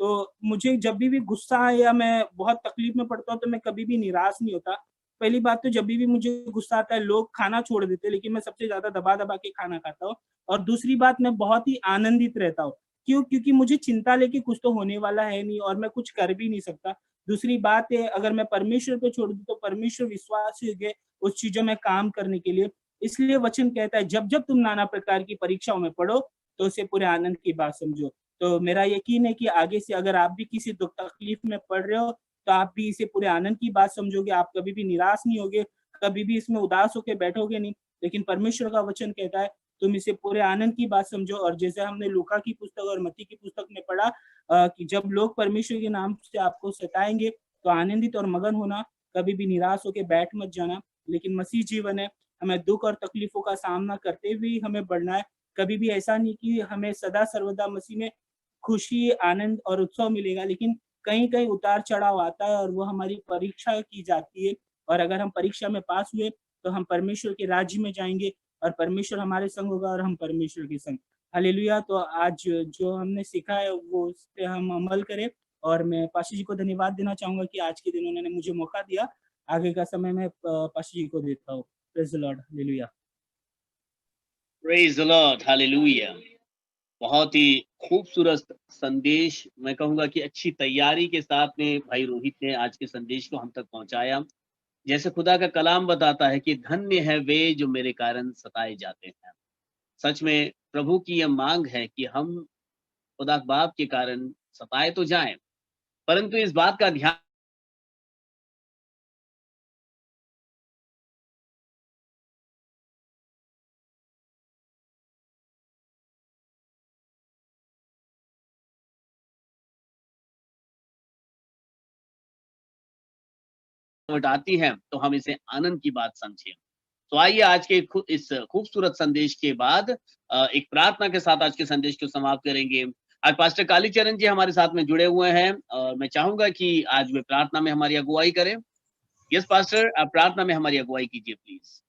तो मुझे जब भी गुस्सा आए या मैं बहुत तकलीफ में पड़ता हूँ तो मैं कभी भी निराश नहीं होता। पहली बात तो जब भी मुझे गुस्सा आता है, लोग खाना छोड़ देते हैं, लेकिन मैं सबसे ज्यादा दबा दबा के खाना खाता हूँ। और दूसरी बात, मैं बहुत ही आनंदित रहता हूँ। क्यों? क्योंकि मुझे चिंता लेके कुछ तो होने वाला है नहीं, और मैं कुछ कर भी नहीं सकता। दूसरी बात है, अगर मैं परमेश्वर पे छोड़ दूं तो परमेश्वर विश्वास योग्य है उस चीजों में काम करने के लिए। इसलिए वचन कहता है, जब जब तुम नाना प्रकार की परीक्षाओं में पढ़ो तो उसे पूरे आनंद की बात समझो। तो मेरा यकीन है कि आगे से अगर आप भी किसी दुख तकलीफ में पड़ रहे हो तो आप भी इसे पूरे आनंद की बात समझोगे, आप कभी भी निराश नहीं होगे, कभी भी इसमें उदास होकर बैठोगे नहीं। लेकिन परमेश्वर का वचन कहता है तुम इसे पूरे आनंद की बात समझो। और जैसे हमने लूका की पुस्तक और मत्ती की पुस्तक में पढ़ा कि जब लोग परमेश्वर के नाम से आपको सताएंगे तो आनंदित और मगन होना, कभी भी निराश होकर बैठ मत जाना। लेकिन मसीह जीवन है, हमें दुख और तकलीफों का सामना करते हुए हमें बढ़ना है। कभी भी ऐसा नहीं कि हमें सदा सर्वदा मसीह में खुशी, आनंद और उत्सव मिलेगा, लेकिन कहीं कहीं उतार चढ़ाव आता है और वो हमारी परीक्षा की जाती है। और अगर हम परीक्षा में पास हुए तो हम परमेश्वर के राज्य में जाएंगे, और परमेश्वर हमारे संग होगा और हम परमेश्वर के संग। हालेलुया। तो आज जो हमने सीखा है वो उस पे हम अमल करें। और मैं पाशा जी को धन्यवाद देना चाहूंगा कि आज के दिन उन्होंने मुझे मौका दिया। आगे का समय मैं पाशा जी को देता हूँ। Praise the Lord. Hallelujah. Praise the Lord. Hallelujah. बहुत ही खूबसूरत संदेश, मैं कहूंगा कि अच्छी तैयारी के साथ में भाई रोहित ने आज के संदेश को हम तक पहुंचाया। जैसे खुदा का कलाम बताता है कि धन्य है वे जो मेरे कारण सताए जाते हैं। सच में प्रभु की यह मांग है कि हम खुदा बाप के कारण सताए तो जाएं, परंतु इस बात का ध्यान आती है तो हम इसे आनंद की बात समझें। तो आइए आज के इस खूबसूरत संदेश के बाद एक प्रार्थना के साथ आज के संदेश को समाप्त करेंगे। आज पास्टर कालीचरण जी हमारे साथ में जुड़े हुए हैं और मैं चाहूंगा कि आज वे प्रार्थना में हमारी अगुवाई करें। यस पास्टर, आप प्रार्थना में हमारी अगुवाई कीजिए प्लीज।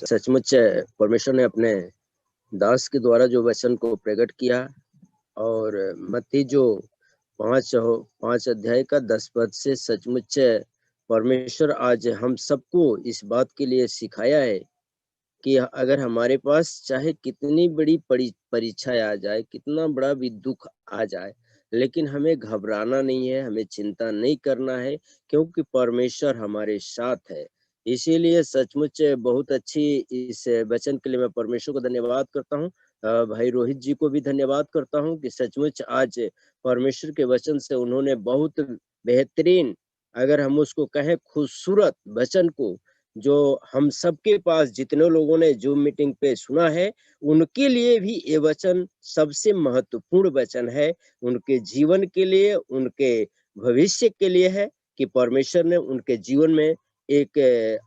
सचमुच परमेश्वर ने अपने दास के द्वारा जो वचन को प्रकट किया और मत्ती जो 5 अध्याय का 10 पद से सचमुच परमेश्वर आज हम सबको इस बात के लिए सिखाया है कि अगर हमारे पास चाहे कितनी बड़ी परीक्षा आ जाए, कितना बड़ा भी दुख आ जाए, लेकिन हमें घबराना नहीं है, हमें चिंता नहीं करना है, क्योंकि परमेश्वर हमारे साथ है। इसीलिए सचमुच बहुत अच्छी इस वचन के लिए मैं परमेश्वर को धन्यवाद करता हूँ। भाई रोहित जी को भी धन्यवाद करता हूँ कि सचमुच आज परमेश्वर के वचन से उन्होंने बहुत बेहतरीन, अगर हम उसको कहें खूबसूरत वचन को, जो हम सबके पास जितने लोगों ने जूम मीटिंग पे सुना है, उनके लिए भी ये वचन सबसे महत्वपूर्ण वचन है। उनके जीवन के लिए, उनके भविष्य के लिए है कि परमेश्वर ने उनके जीवन में एक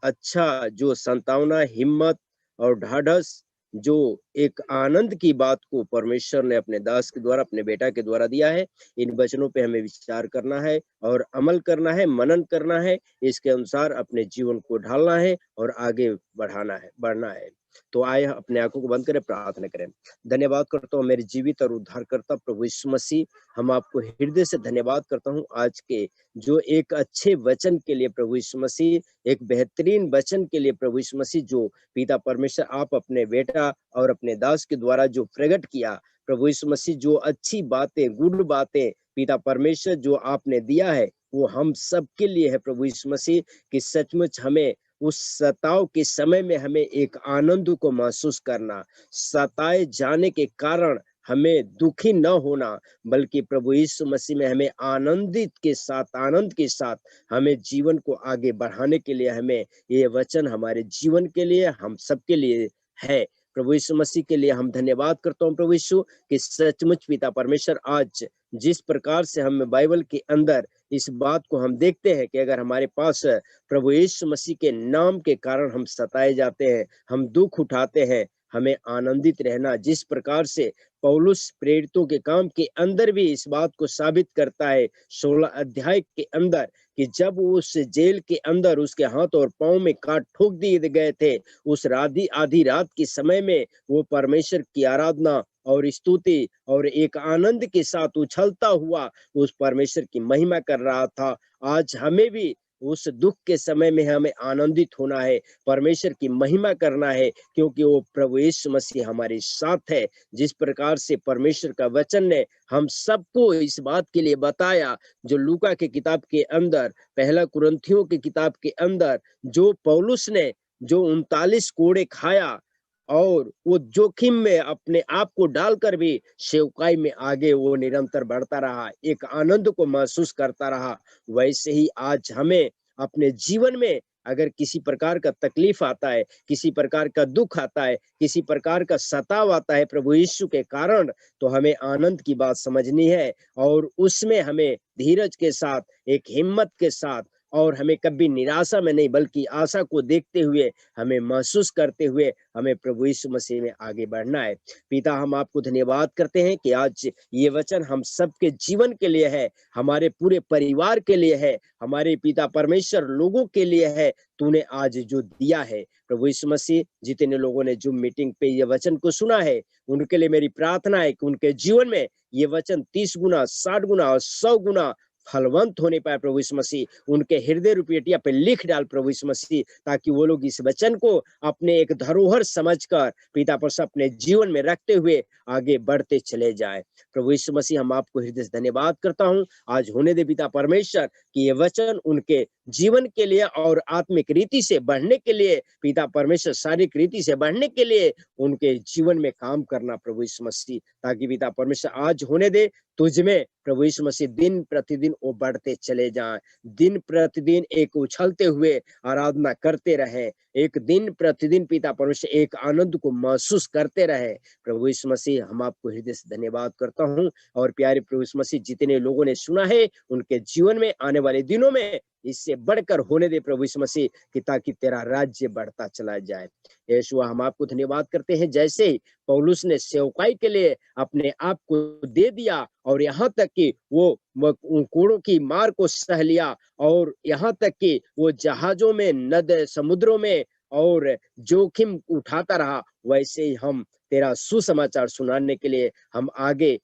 अच्छा जो संतावना, हिम्मत और ढाढ़स, जो एक आनंद की बात को परमेश्वर ने अपने दास के द्वारा, अपने बेटा के द्वारा दिया है। इन वचनों पे हमें विचार करना है और अमल करना है, मनन करना है, इसके अनुसार अपने जीवन को ढालना है और आगे बढ़ना है। तो आए अपने आंखों को बंद करें, प्रार्थना करें। धन्यवाद करता हूँ मेरे जीवित और उद्धारकर्ता प्रभु यीशु मसीह, हम आपको हृदय से धन्यवाद करता हूँ आज के जो एक अच्छे वचन के लिए प्रभु यीशु मसीह, एक बेहतरीन वचन के लिए प्रभु यीशु मसीह, जो पिता परमेश्वर आप अपने बेटा और अपने दास के द्वारा जो प्रकट किया प्रभु यीशु मसीह, जो अच्छी बातें, गुड बातें पिता परमेश्वर जो आपने दिया है, वो हम सब के लिए है प्रभु यीशु मसीह, कि सचमुच हमें उस सताव के समय में हमें एक आनंद को महसूस करना, सताए जाने के कारण हमें दुखी न होना, बल्कि प्रभु यीशु मसीह में हमें आनंद के साथ हमें जीवन को आगे बढ़ाने के लिए, हमें ये वचन हमारे जीवन के लिए, हम सबके लिए है। प्रभु यीशु मसीह के लिए हम धन्यवाद करता हूँ प्रभु यीशु, कि सचमुच पिता परमेश्वर आज जिस प्रकार से हम बाइबल के अंदर इस बात को हम देखते हैं कि अगर हमारे पास प्रभु यीशु मसीह के नाम के कारण हम सताए जाते हैं, हम दुख उठाते हैं, हमें आनंदित रहना, जिस प्रकार से पौलुस प्रेरितों के काम के अंदर भी इस बात को साबित करता है 16 अध्याय के अंदर, कि जब उस जेल के अंदर उसके हाथ और पांव में काट ठोक दिए गए थे, उस आधी रात के समय में वो परमेश्वर की आराधना और स्तुति और एक आनंद के साथ उछलता हुआ उस परमेश्वर की महिमा कर रहा था। आज हमें भी उस दुख के समय में हमें आनंदित होना है, परमेश्वर की महिमा करना है, क्योंकि वो प्रभु यीशु मसीह हमारे साथ है। जिस प्रकार से परमेश्वर का वचन ने हम सबको इस बात के लिए बताया, जो लूका के किताब के अंदर, पहला कुरिन्थियों की किताब के अंदर, जो पौलुस ने जो 39 कोड़े खाया और वो जोखिम में अपने आप को डालकर भी सेवकाई में आगे वो निरंतर बढ़ता रहा, एक आनंद को महसूस करता रहा। वैसे ही आज हमें अपने जीवन में अगर किसी प्रकार का तकलीफ आता है, किसी प्रकार का दुख आता है, किसी प्रकार का सताव आता है प्रभु यीशु के कारण, तो हमें आनंद की बात समझनी है और उसमें हमें धीरज के साथ, एक हिम्मत के साथ, और हमें कभी निराशा में नहीं बल्कि आशा को देखते हुए, हमें महसूस करते हुए हमें प्रभु यीशु मसीह में आगे बढ़ना है। पिता, हम आपको धन्यवाद करते हैं कि आज ये वचन हम सबके जीवन के लिए है, हमारे पूरे परिवार के लिए है, हमारे पिता परमेश्वर लोगों के लिए है। तूने आज जो दिया है प्रभु यीशु मसीह, जितने लोगों ने जूम मीटिंग पे ये वचन को सुना है, उनके लिए मेरी प्रार्थना है कि उनके जीवन में ये वचन 30 गुना, 60 गुना और 100 गुना फलवंत होने पाए प्रभु यीशु मसीह। उनके हृदय रुपयटिया पे लिख डाल प्रभु यीशु मसीह, ताकि वो लोग इस वचन को अपने एक धरोहर समझकर पिता परमेश्वर अपने जीवन में रखते हुए आगे बढ़ते चले जाए। प्रभु यीशु मसीह, हम आपको हृदय से धन्यवाद करता हूँ। आज होने दे पिता परमेश्वर कि ये वचन उनके जीवन के लिए और आत्मिक रीति से बढ़ने के लिए, पिता परमेश्वर शारीरिक रीति से बढ़ने के लिए उनके जीवन में काम करना प्रभु यीशु मसीह, ताकि पिता परमेश्वर आज होने दे तुझ में प्रभु यीशु मसीह दिन प्रतिदिन वो बढ़ते चले जाएं, दिन प्रतिदिन एक उछलते हुए आराधना करते रहे, एक दिन प्रतिदिन पिता परमेश्वर एक आनंद को महसूस करते रहे। प्रभु यीशु मसीह, हम आपको हृदय से धन्यवाद करता हूँ। और प्यारे प्रभु यीशु मसीह, जितने लोगों ने सुना है उनके जीवन में आने वाले दिनों में इससे बढ़कर होने दे प्रभु यीशु मसीह, कि ताकि तेरा राज्य बढ़ता चला जाए। यीशुआ, हम आपको धन्यवाद करते हैं, जैसे ही पौलुस ने सेवकाई के लिए अपने आप को दे दिया और यहाँ तक कि वो कोड़ों की मार को सह लिया, और यहाँ तक कि वो जहाजों में, नद समुद्रों में और जोखिम उठाता रहा, वैसे ही हम तेरा सुसमाचार सुनाने के लिए हम आगे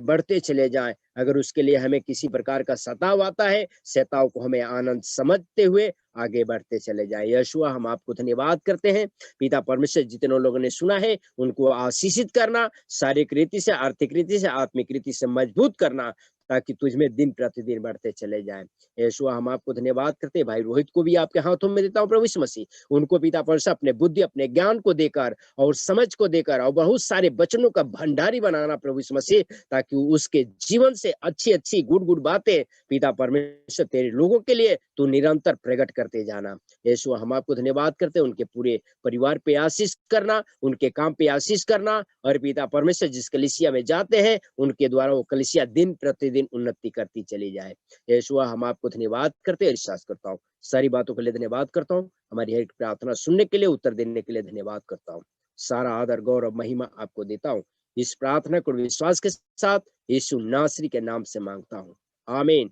बढ़ते चले जाएं। अगर उसके लिए हमें किसी प्रकार का सताव आता है, सताव को हमें आनंद समझते हुए आगे बढ़ते चले जाएं। यहोशुआ, हम आपको धन्यवाद करते हैं। पिता परमेश्वर, जितने लोगों ने सुना है उनको आशीषित करना, शारीरिक रीति से, आर्थिक रीति से, आत्मिक रीति से मजबूत करना, ताकि तुझमें दिन प्रतिदिन बढ़ते चले जाएं। यहोशुआ, हम आपको धन्यवाद करते हैं। भाई रोहित को भी आपके हाथों में देता हूँ प्रभु यीशु मसीह, उनको पिता परमेश्वर अपने बुद्धि, अपने ज्ञान को देकर और समझ को देकर और बहुत सारे वचनों का भंडारी बनाना प्रभु यीशु मसीह, ताकि उसके जीवन से अच्छी अच्छी गुड बातें पिता परमेश्वर तेरे लोगों के लिए तू निरंतर प्रकट करते जाना। यहोशुआ, हम आपको धन्यवाद करते हैं। उनके पूरे परिवार पे आशीष करना, उनके काम पे आशीष करना, और पिता परमेश्वर जिस कलीसिया में जाते हैं उनके द्वारा वो कलीसिया दिन प्रतिदिन उन्नति करती चली जाए। यहोशुआ, हम आपको धन्यवाद करते हैं, विश्वास करता हूँ। सारी बातों के लिए धन्यवाद करता हूँ। हमारी हर एक प्रार्थना सुनने के लिए, उत्तर देने के लिए धन्यवाद करता हूँ। सारा आदर, गौरव, महिमा आपको देता हूँ। इस प्रार्थना को विश्वास के साथ यीशु नासरी के नाम से मांगता हूँ, आमीन।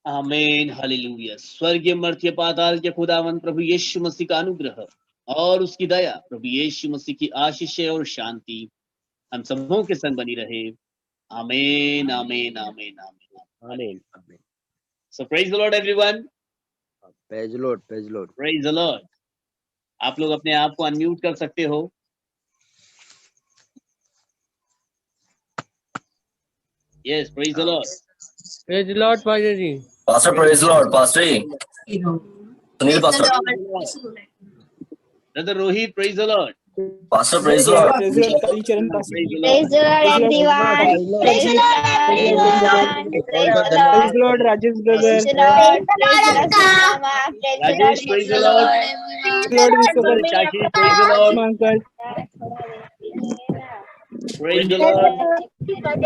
आमीन, हालेलुया। स्वर्गीय मर्त्य पाताल के खुदावंत प्रभु यीशु मसीह का अनुग्रह और उसकी दया, प्रभु यीशु मसीह की आशीष और शांति हम सबों के संग बनी रहे। आमीन, आमीन, आमीन, आमीन, आमीन, आमीन। So praise the Lord everyone. Praise the Lord, praise the Lord. Praise the Lord. आप लोग अपने आप को अनम्यूट कर सकते हो। Yes, praise the Lord. Praise the Lord, Pastor ji. Pastor, praise the Lord, Pastor. Sunil, Pastor. Brother Rohit, praise the Lord. Pastor, praise the Lord. Praise the Lord. Praise the Lord, everyone. Praise the Lord, everyone. Praise the Lord, Rajesh brother. Praise the Lord, Mama. Rajesh, praise the Lord. Praise the Lord, Brother Vishwakarma. Shashi, praise the Lord. Uncle. Praise the Lord. Praise the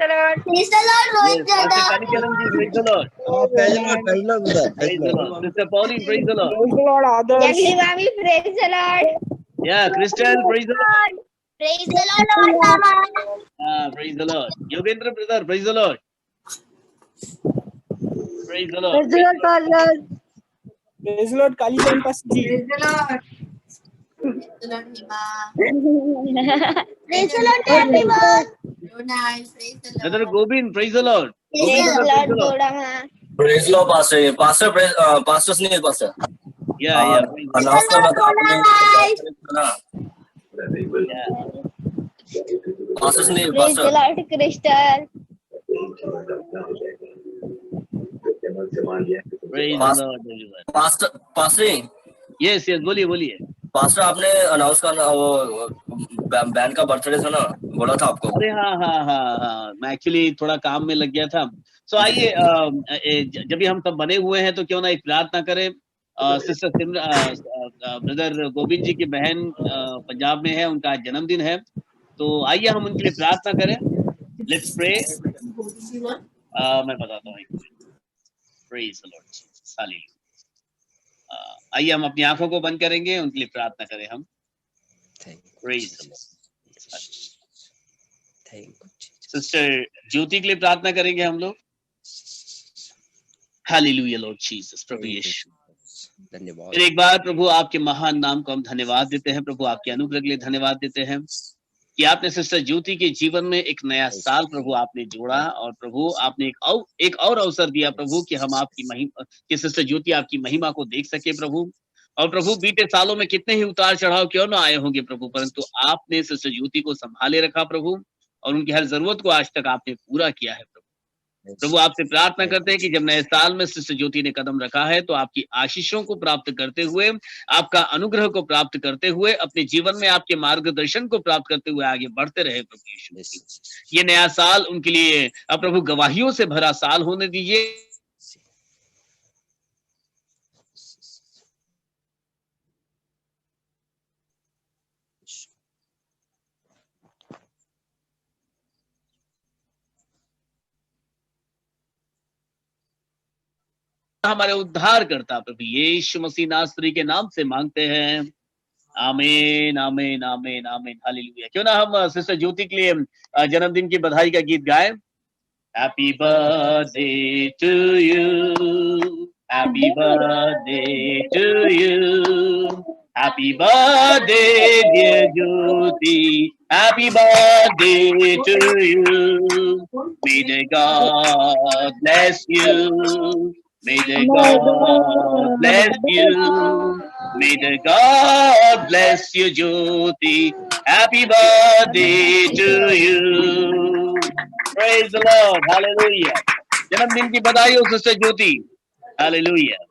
Lord. Praise the Lord, Yes, Rohit Pastor brother. Kalikaran ji, praise the Lord. praise the Lord, praise the Lord, brother. Praise the Lord. Sister Pauline, praise the Lord. Praise the Lord, Adarsh. Jagli Mami, praise the Lord. Yeah, Christian, praise the Lord. Praise the Lord, Mama. Praise the Lord. Yogendra brother, praise the Lord. Praise the Lord. Praise the Lord, Pastor. Praise the Lord, Kalijan Pastor ji. Praise the Lord, everyone. Brother Gobind, praise the Lord. Praise the Gobind, Lord, Godama. Praise the Lord, Pastor. Pastor, Pastor Sunil, Pastor. Yeah, praise the Lord. नमस्कार Yeah. Pastor Sunil, Praise the Pastor. Lord, Crystal. Praise the Lord, everyone. Pastor, Yes, बोलिए। पास्टर आपने अनाउंस करना वो बैन का बर्थडे था ना, बोला था आपको। अरे हाँ, मैं एक्चुअली थोड़ा काम में लग गया था। सो आइए, जब भी हम सब बने हुए हैं तो क्यों ना एक प्रार्थना करें। सिस्टर ब्रदर गोविंद जी की बहन पंजाब में है, उनका आज जन्मदिन है, तो आइए हम उनके लिए प्रार्थना करें। Let's pray. मैं बताता हूँ। Praise the Lord Jesus, hallelujah. आइए हम अपनी आंखों को बंद करेंगे, उनके लिए प्रार्थना करें हम। Praise the Lord. सिस्टर ज्योति के लिए प्रार्थना करेंगे हम लोग। हालेलुया लॉर्ड जीसस, प्रभु यीशु, धन्यवाद। फिर एक बार प्रभु आपके महान नाम को हम धन्यवाद देते हैं। प्रभु आपके अनुग्रह के लिए धन्यवाद देते हैं। कि आपने सिस्टर ज्योति के जीवन में एक नया साल प्रभु आपने जोड़ा, और प्रभु आपने एक और अवसर दिया प्रभु कि हम आपकी महिमा, कि सिस्टर ज्योति आपकी महिमा को देख सके प्रभु। और प्रभु बीते सालों में कितने ही उतार चढ़ाव क्यों ना आए होंगे प्रभु, परंतु आपने सिस्टर ज्योति को संभाले रखा प्रभु, और उनकी हर जरूरत को आज तक आपने पूरा किया है प्रभु। प्रभु आपसे प्रार्थना करते हैं कि जब नए साल में सिस्टर ज्योति ने कदम रखा है, तो आपकी आशीषों को प्राप्त करते हुए, आपका अनुग्रह को प्राप्त करते हुए, अपने जीवन में आपके मार्गदर्शन को प्राप्त करते हुए आगे बढ़ते रहे प्रभु यीशु मसीह। ये नया साल उनके लिए अब प्रभु गवाहियों से भरा साल होने दीजिए। हमारे उद्धार करता प्रभु यीशु मसीह नासरी के नाम से मांगते हैं, आमीन आमीन आमीन आमीन, हालेलुया। क्यों ना हम सिस्टर ज्योति के लिए जन्मदिन की बधाई का गीत गाएं। Happy birthday to you, happy birthday to you, happy birthday dear Jyoti, happy birthday to you, may the God bless you, may the God bless you, may the God bless you Jyoti, happy birthday to you, praise the Lord, hallelujah। जन्मदिन की बधाई हो सिस्टर ज्योति, हालेलुया।